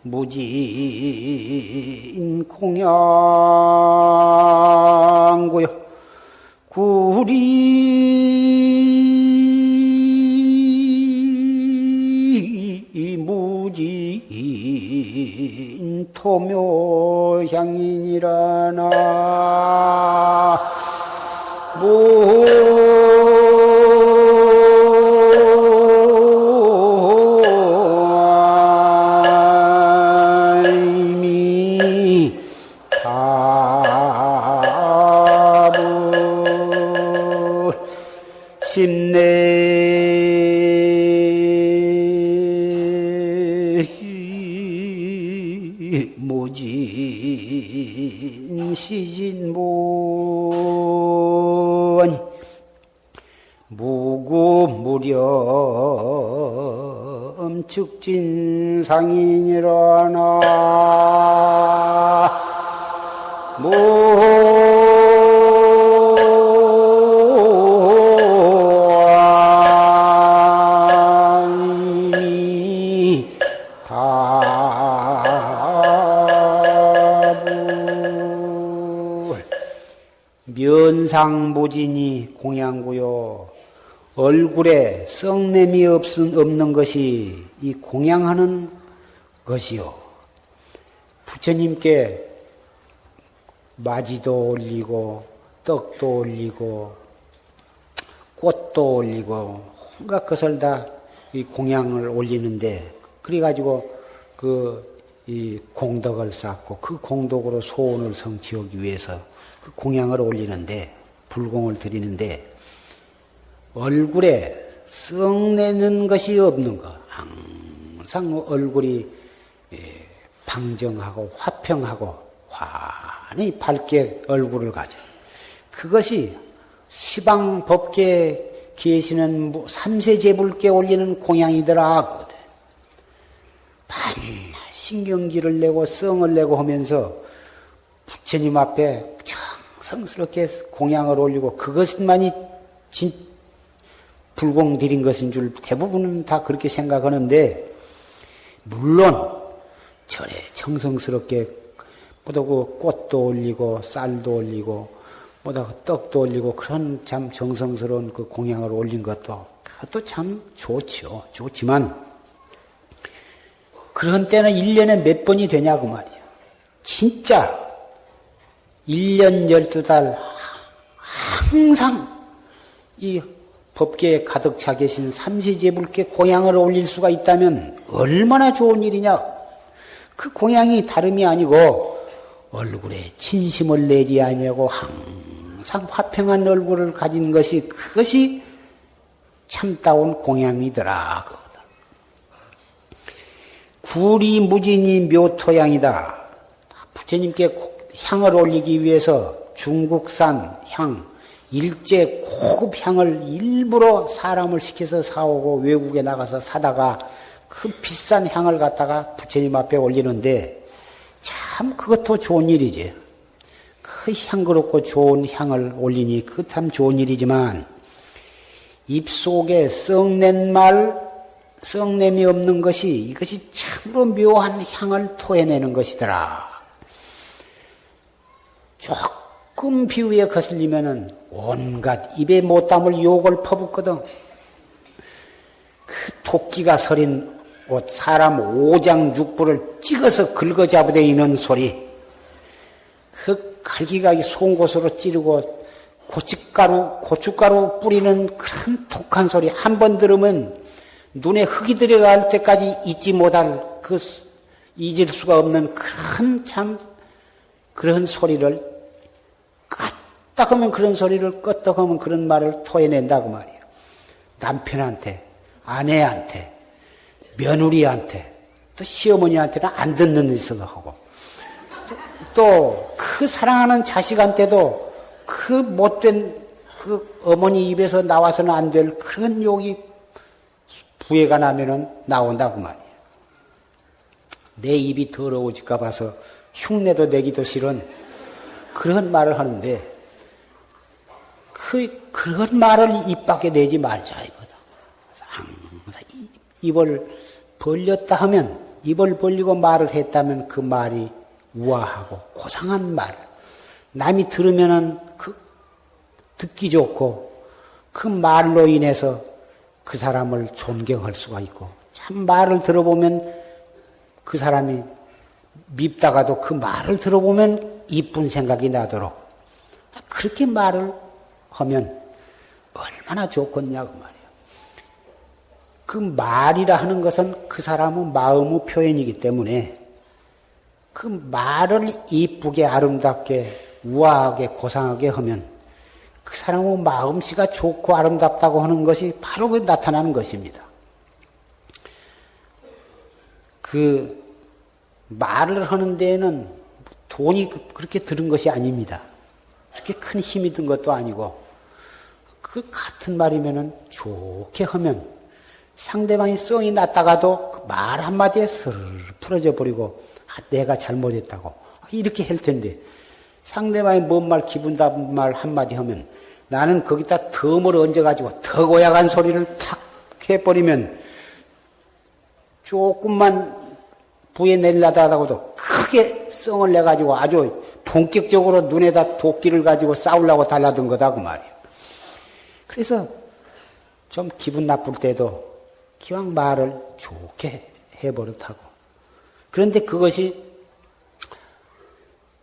무진 공양고요 구리 무진 토묘향인이라나 심내 무진 시진무니 무구무렴 즉진상인이라나 면상무진이 공양구요. 얼굴에 썩냄이 없는 것이 이 공양하는 것이요. 부처님께 마지도 올리고 떡도 올리고 꽃도 올리고 온갖 것을 다 이 공양을 올리는데 그래가지고 이 공덕을 쌓고 그 공덕으로 소원을 성취하기 위해서 그 공양을 올리는데 불공을 드리는데 얼굴에 썩내는 것이 없는 것. 항상 얼굴이 방정하고 화평하고 환히 밝게 얼굴을 가져. 그것이 시방 법계에 계시는 삼세제불께 올리는 공양이더라 하거든. 반 신경질을 내고 성을 내고 하면서 부처님 앞에 정성스럽게 공양을 올리고 그것만이 불공 드린 것인 줄 대부분은 다 그렇게 생각하는데 물론 절에 정성스럽게 보다 그 꽃도 올리고 쌀도 올리고 보다 떡도 올리고 그런 참 정성스러운 그 공양을 올린 것도 그것도 참 좋죠. 좋지만 그런 때는 1년에 몇 번이 되냐고 말이야. 진짜 1년 12달 항상 이 법계에 가득 차 계신 삼시제불께 공양을 올릴 수가 있다면 얼마나 좋은 일이냐. 그 공양이 다름이 아니고 얼굴에 진심을 내지 아니하고 항상 화평한 얼굴을 가진 것이 그것이 참다운 공양이더라. 구리무진이 묘토양이다. 부처님께 향을 올리기 위해서 중국산 향, 일제 고급 향을 일부러 사람을 시켜서 사오고 외국에 나가서 사다가 그 비싼 향을 갖다가 부처님 앞에 올리는데 참 그것도 좋은 일이지. 그 향그럽고 좋은 향을 올리니 그 참 좋은 일이지만 입속에 썩냄이 없는 것이 이것이 참으로 묘한 향을 토해내는 것이더라. 조금 비위에 거슬리면은 온갖 입에 못 담을 욕을 퍼붓거든. 그 토끼가 서린 옷, 사람 오장육부를 찍어서 긁어잡으되 있는 소리. 그 갈기갈기 송곳으로 찌르고 고춧가루 뿌리는 그런 독한 소리. 한 번 들으면 눈에 흙이 들어갈 때까지 잊지 못할 잊을 수가 없는 그런 소리를 까딱하면 그런 소리를 끄떡하면 그런 말을 토해낸다고 말이에요. 남편한테, 아내한테, 며느리한테, 또 시어머니한테는 안 듣는 짓을 하고, 또 그 사랑하는 자식한테도 그 못된 그 어머니 입에서 나와서는 안 될 그런 욕이 부해가 나면은 나온다고 말이에요. 내 입이 더러워질까 봐서 흉내도 내기도 싫은 그런 말을 하는데 그런 말을 입 밖에 내지 말자 이거다. 항상 입을 벌렸다 하면 입을 벌리고 말을 했다면 그 말이 우아하고 고상한 말. 남이 들으면은 듣기 좋고 그 말로 인해서 그 사람을 존경할 수가 있고 참 말을 들어보면 그 사람이 밉다가도 그 말을 들어보면 이쁜 생각이 나도록 그렇게 말을 하면 얼마나 좋겠냐고 말이에요. 그 말이라 하는 것은 그 사람의 마음의 표현이기 때문에 그 말을 이쁘게 아름답게 우아하게 고상하게 하면 그 사람의 마음씨가 좋고 아름답다고 하는 것이 바로 그 나타나는 것입니다. 말을 하는 데에는 돈이 그렇게 들은 것이 아닙니다. 그렇게 큰 힘이 든 것도 아니고, 그 같은 말이면은 좋게 하면 상대방이 성이 났다가도 그 말 한마디에 스르르 풀어져 버리고, 아, 내가 잘못했다고. 이렇게 할 텐데, 상대방이 뭔 말, 기분 나쁜 말 한마디 하면 나는 거기다 덤을 얹어가지고 더 고약한 소리를 탁 해버리면 조금만 부에 내리려다 하다가도 크게 성을 내가지고 아주 본격적으로 눈에다 도끼를 가지고 싸우려고 달라든 거다, 그 말이에요. 그래서 좀 기분 나쁠 때도 기왕 말을 좋게 해버릇하고. 그런데 그것이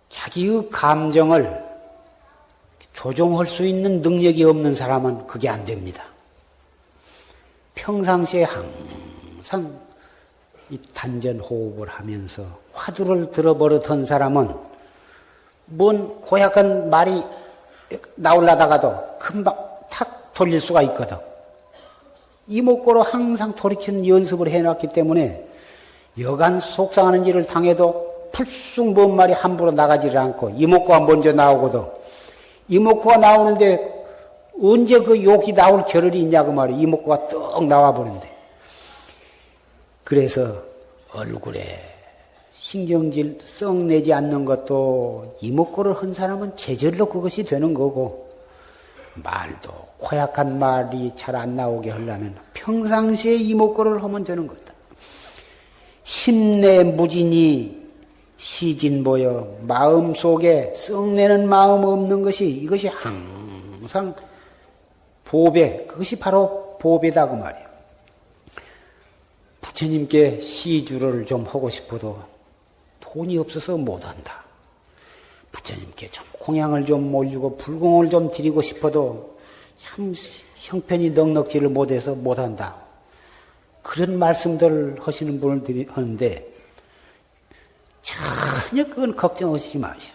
자기의 감정을 조종할 수 있는 능력이 없는 사람은 그게 안 됩니다. 평상시에 항상 이 단전 호흡을 하면서 화두를 들어버릇한 사람은 뭔 고약한 말이 나오려다가도 금방 탁 돌릴 수가 있거든. 이목구로 항상 돌이키는 연습을 해놨기 때문에 여간 속상하는 일을 당해도 풀쑥 뭔 말이 함부로 나가지를 않고 이목구가 먼저 나오거든. 이목구가 나오는데 언제 그 욕이 나올 겨를이 있냐 그 말이야. 이목구가 떡 나와버린대. 그래서 얼굴에 신경질 썩 내지 않는 것도 이목구를 한 사람은 제절로 그것이 되는 거고, 말도 고약한 말이 잘 안 나오게 하려면 평상시에 이목구를 하면 되는 거다. 심내 무진이 시진보여 마음속에 썩내는 마음 없는 것이, 이것이 항상 보배, 그것이 바로 보배다 그 말이에요. 부처님께 시주를 좀 하고 싶어도 돈이 없어서 못한다. 부처님께 좀 공양을 좀 올리고 불공을 좀 드리고 싶어도 참 형편이 넉넉지를 못해서 못한다. 그런 말씀들을 하시는 분을 하는데 전혀 그건 걱정하시지 마시오.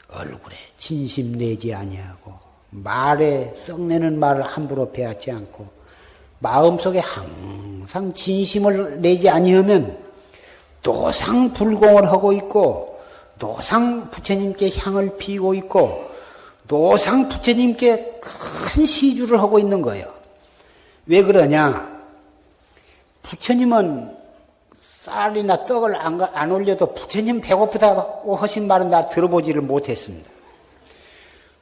얼굴에 진심 내지 아니하고 말에 썩내는 말을 함부로 배하지 않고 마음속에 항상 진심을 내지 아니하면 노상 불공을 하고 있고 노상 부처님께 향을 피우고 있고 노상 부처님께 큰 시주를 하고 있는 거예요. 왜 그러냐? 부처님은 쌀이나 떡을 안 올려도 부처님 배고프다고 하신 말은 나 들어보지를 못했습니다.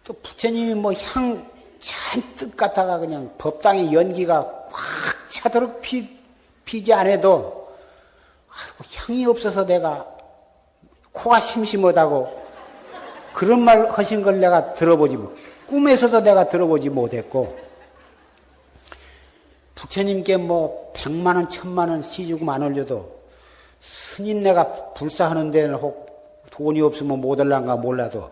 또 부처님이 뭐 향 잔뜩 갖다가 그냥 법당의 연기가 꽉 차도록 피지 않아도 향이 없어서 내가 코가 심심하다고 그런 말 하신 걸 내가 들어보지 못, 꿈에서도 내가 들어보지 못했고, 부처님께 뭐 100만 원, 1000만 원 시주금 안 올려도 스님 내가 불사하는 데는 혹 돈이 없으면 못 올란가 몰라도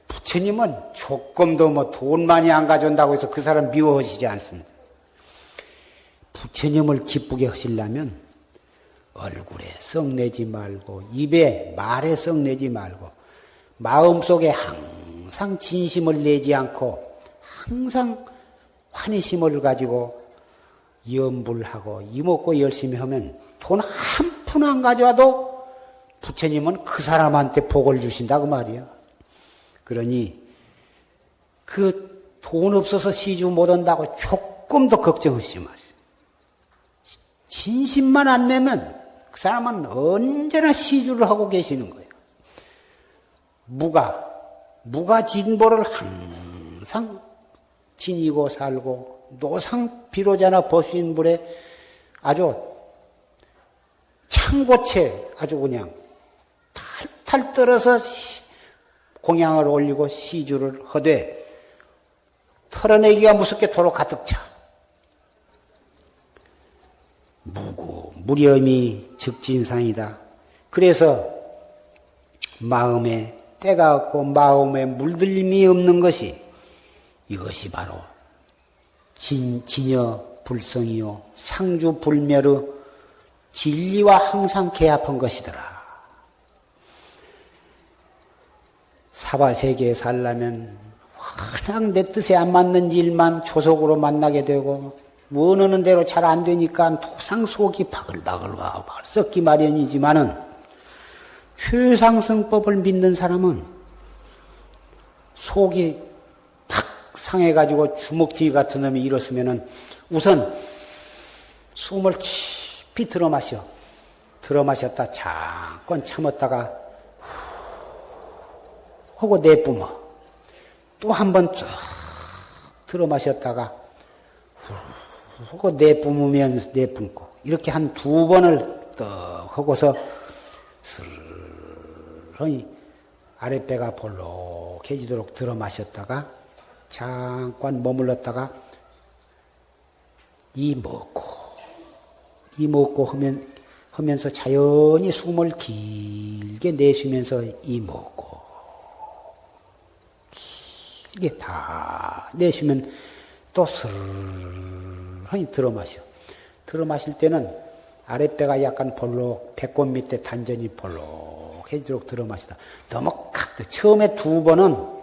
부처님은 조금도 뭐 돈 많이 안 가져온다고 해서 그 사람 미워하시지 않습니다. 부처님을 기쁘게 하시려면 얼굴에 썩내지 말고 입에 말에 썩내지 말고 마음속에 항상 진심을 내지 않고 항상 환희심을 가지고 염불하고 이먹고 열심히 하면 돈 한 푼 안 가져와도 부처님은 그 사람한테 복을 주신다 그 말이에요. 그러니 그 돈 없어서 시주 못 온다고 조금도 걱정하시지 마세요. 진심만 안 내면 그 사람은 언제나 시주를 하고 계시는 거예요. 무가 진보를 항상 지니고 살고 노상 비로자나 법신불에 아주 창고채 아주 그냥 탈탈 떨어서 공양을 올리고 시주를 하되 털어내기가 무섭게도록 가득 차. 무렴이 즉진상이다. 그래서 마음에 때가 없고 마음에 물들림이 없는 것이 이것이 바로 진여 불성이요 상주 불멸의 진리와 항상 개합한 것이더라. 사바세계에 살려면 워낙 내 뜻에 안 맞는 일만 조속으로 만나게 되고 원하는 대로 잘 안 되니까 토상 속이 바글바글 썩기 마련이지만은 최상승법을 믿는 사람은 속이 팍 상해가지고 주먹튀기 같은 놈이 일었으면은 우선 숨을 깊이 들어 마셔. 들어 마셨다 잠깐 참았다가 하고 내뿜어. 또 한 번 쫙 들어 마셨다가 하고 내뿜으면 내뿜고 이렇게 한 2번을 떡 하고서 스르르 아랫배가 볼록해지도록 들어 마셨다가 잠깐 머물렀다가 이 먹고 하면서 자연히 숨을 길게 내쉬면서 이 먹고 길게 다 내쉬면 또 스르르 들어 마셔. 들어 마실 때는 아랫배가 약간 배꼽 밑에 단전이 볼록해지도록 들어 마시다. 너무 처음에 2번은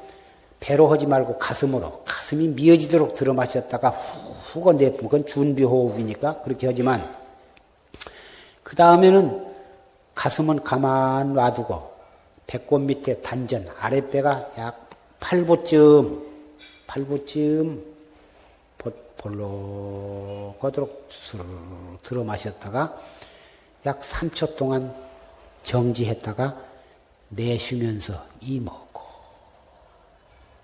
배로 하지 말고 가슴이 미어지도록 들어 마셨다가 훅 내뿜고 그건 준비호흡이니까 그렇게 하지만 그 다음에는 가슴은 가만 놔두고 배꼽 밑에 단전 아랫배가 약 8부쯤 볼록하도록 들어 마셨다가 약 3초 동안 정지했다가 내쉬면서 이 먹고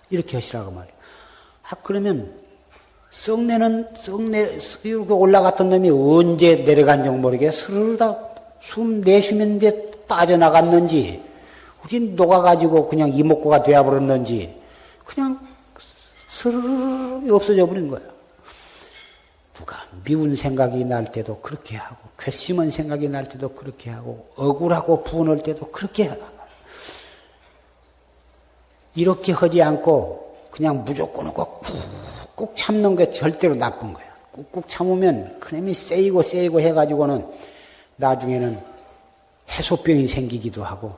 이렇게 하시라고 말이에요. 그러면 이렇게 올라갔던 놈이 언제 내려간지 모르게 스르르다 숨 내쉬면데 빠져나갔는지 어디 녹아가지고 그냥 이목구가 되어버렸는지 그냥 스르르 없어져 버린 거야. 누가 미운 생각이 날 때도 그렇게 하고 괘씸한 생각이 날 때도 그렇게 하고 억울하고 분할 때도 그렇게 하고 이렇게 하지 않고 그냥 무조건 하고 꾹꾹 참는 게 절대로 나쁜 거야. 꾹꾹 참으면 그놈이 세이고 해가지고는 나중에는 해소병이 생기기도 하고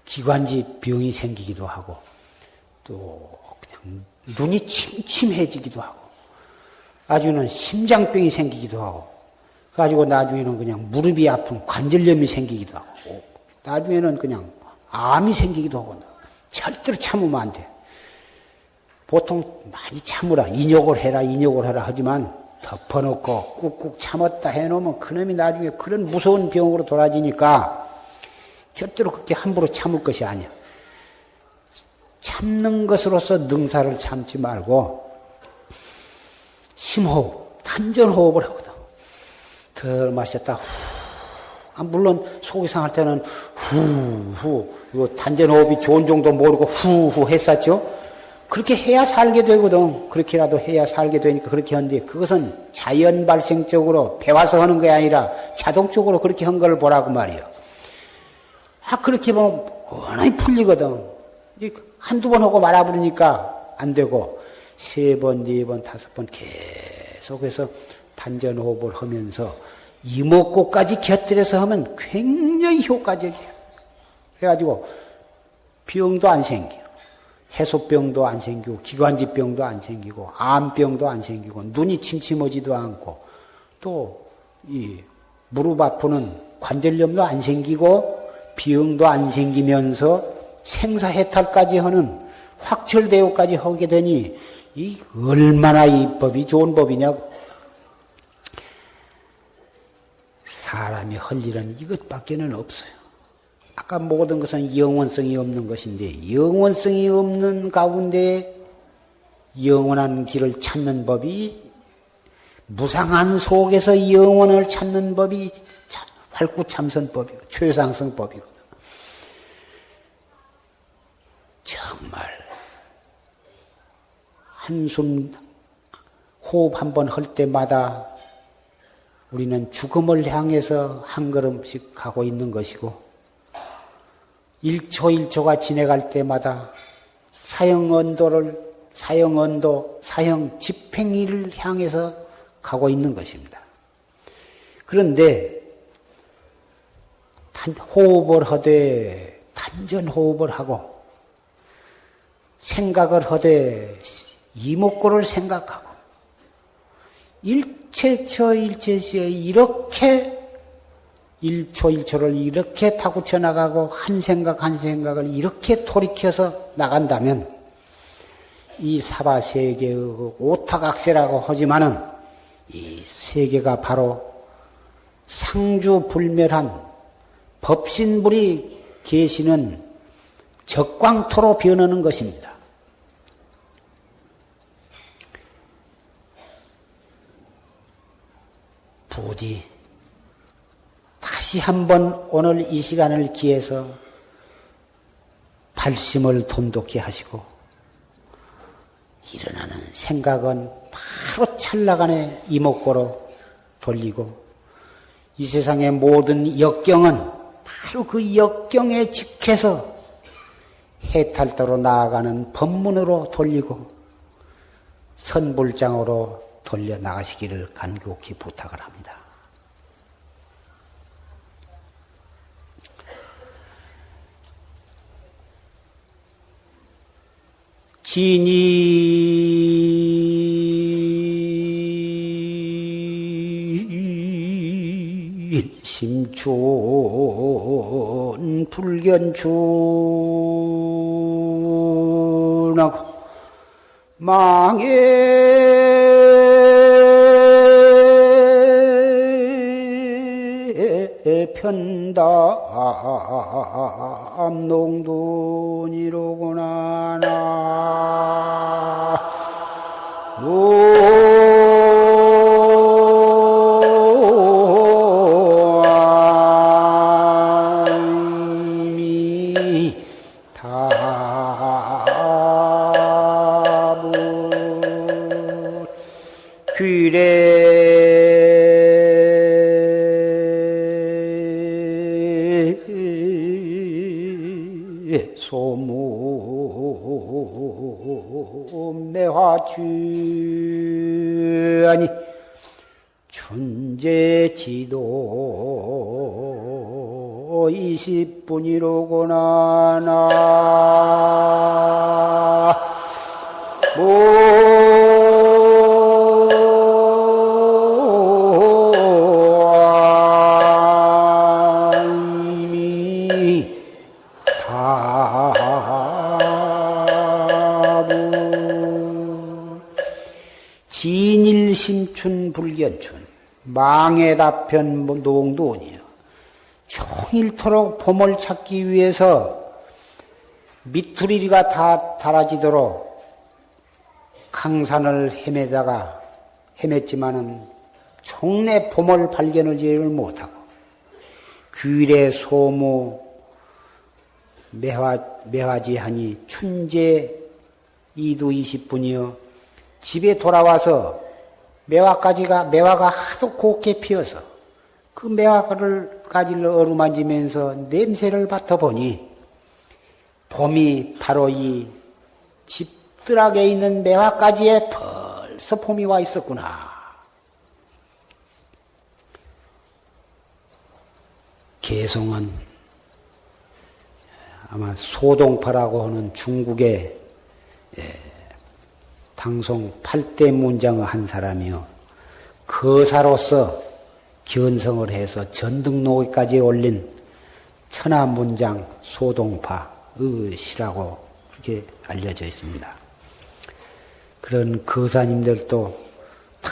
기관지 병이 생기기도 하고 또 그냥 눈이 침침해지기도 하고 나중에는 심장병이 생기기도 하고 그래가지고 나중에는 그냥 무릎이 아픈 관절염이 생기기도 하고 나중에는 그냥 암이 생기기도 하고 절대로 참으면 안 돼. 보통 많이 참으라 인욕을 해라 하지만 덮어놓고 꾹꾹 참았다 해놓으면 그놈이 나중에 그런 무서운 병으로 돌아지니까 절대로 그렇게 함부로 참을 것이 아니야. 참는 것으로서 능사를 참지 말고 심호흡, 단전호흡을 하거든. 들 마셨다 물론 속이 상할 때는 이거 단전호흡이 좋은 정도 모르고 후후 했었죠. 그렇게 해야 살게 되거든. 그렇게라도 해야 살게 되니까 그렇게 하는데 그것은 자연 발생적으로 배워서 하는 게 아니라 자동적으로 그렇게 한 걸 보라고 말이에요. 그렇게 보면 워낙 풀리거든. 한두 번 하고 말아버리니까 안 되고 3번, 4번, 5번 계속해서 단전호흡을 하면서 이목구까지 곁들여서 하면 굉장히 효과적이에요. 그래가지고 병도 안 생겨. 해소병도 안 생기고 기관지병도 안 생기고 암병도 안 생기고 눈이 침침하지도 않고 또 이 무릎 아프는 관절염도 안 생기고 병도 안 생기면서 생사해탈까지 하는 확철대오까지 하게 되니 이 얼마나 이 법이 좋은 법이냐고. 사람이 할 일은 이것밖에는 없어요. 아까 모든 것은 영원성이 없는 것인데 영원성이 없는 가운데 영원한 길을 찾는 법이 무상한 속에서 영원을 찾는 법이 활구참선법이고 최상승법이거든. 정말 한숨 호흡 한번 할 때마다 우리는 죽음을 향해서 한 걸음씩 가고 있는 것이고 1초 1초가 지나갈 때마다 사형 집행일을 향해서 가고 있는 것입니다. 그런데 호흡을 하되 단전호흡을 하고 생각을 하되 이목구를 생각하고 일체처 일체시에 이렇게 1초 1초를 이렇게 타고쳐 나가고 한 생각 한 생각을 이렇게 돌이켜서 나간다면 이 사바세계의 오탁악세라고 하지만은 이 세계가 바로 상주불멸한 법신불이 계시는 적광토로 변하는 것입니다. 부디 다시 한번 오늘 이 시간을 기해서 발심을 돈독히 하시고 일어나는 생각은 바로 찰나간에 이목구로 돌리고 이 세상의 모든 역경은 바로 그 역경에 직해서 해탈도로 나아가는 법문으로 돌리고 선불장으로 돌려 나가시기를 간곡히 부탁을 합니다. 진이 심촌 불견춘하고 망에 편담 농돈이로구나 나 매화주아니 춘제지도 20분이로구나 나 진일심춘불견춘 망해답변 농도원이요. 종일토록 봄을 찾기 위해서 미투리가 다 달아지도록 강산을 헤맸지만은 종래 봄을 발견하지를 못하고 귀래 소무 매화지하니 춘제 2두 20분이요. 집에 돌아와서 매화가 하도 곱게 피어서 그 매화가지를 어루만지면서 냄새를 맡아보니 봄이 바로 이 집들락에 있는 매화가지에 벌써 봄이 와 있었구나. 개송은 아마 소동파라고 하는 중국의 당송 8대 문장의 한 사람이요. 거사로서 견성을 해서 전등록에까지 올린 천하문장 소동파의 시라고 그렇게 알려져 있습니다. 그런 거사님들도 다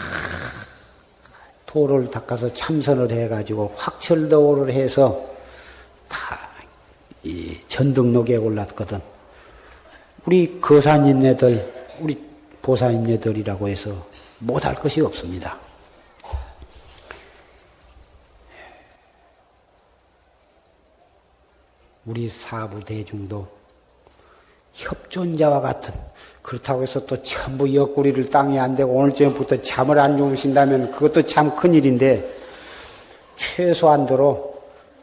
도를 닦아서 참선을 해가지고 확철도를 해서 다 이 전등록에 올랐거든. 우리 거사님네들, 우리 보살님네들이라고 해서 못할 것이 없습니다. 우리 사부 대중도 협존자와 같은, 그렇다고 해서 또 전부 옆구리를 땅에 안 대고 오늘쯤부터 잠을 안 주무신다면 그것도 참 큰일인데, 최소한도로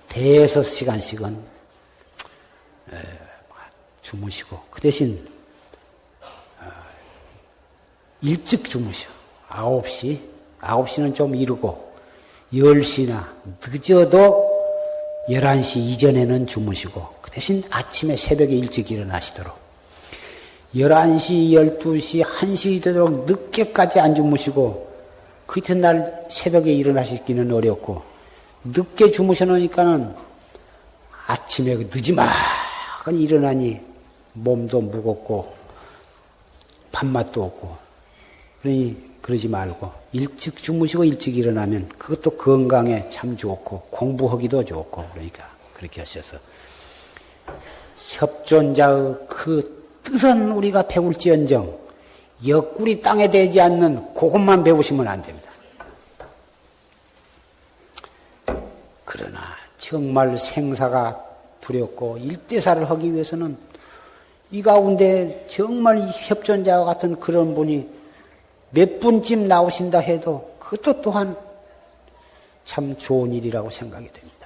대여섯 시간씩은 주무시고, 그 대신 일찍 주무셔. 9시? 9시는 좀 이르고 10시나 늦어도 11시 이전에는 주무시고 그 대신 아침에 새벽에 일찍 일어나시도록 11시, 12시, 1시 되도록 늦게까지 안 주무시고 그 이튿날 새벽에 일어나시기는 어렵고, 늦게 주무셔 놓으니까는 아침에 늦지막 일어나니 몸도 무겁고, 밥맛도 없고, 그러니 그러지 말고, 일찍 주무시고 일찍 일어나면 그것도 건강에 참 좋고, 공부하기도 좋고, 그러니까 그렇게 하셔서. 협존자의 그 뜻은 우리가 배울지언정, 옆구리 땅에 대지 않는 그것만 배우시면 안 됩니다. 그러나 정말 생사가 두렵고 일대사를 하기 위해서는 이 가운데 정말 이 협존자와 같은 그런 분이 몇 분쯤 나오신다 해도 그것도 또한 참 좋은 일이라고 생각이 됩니다.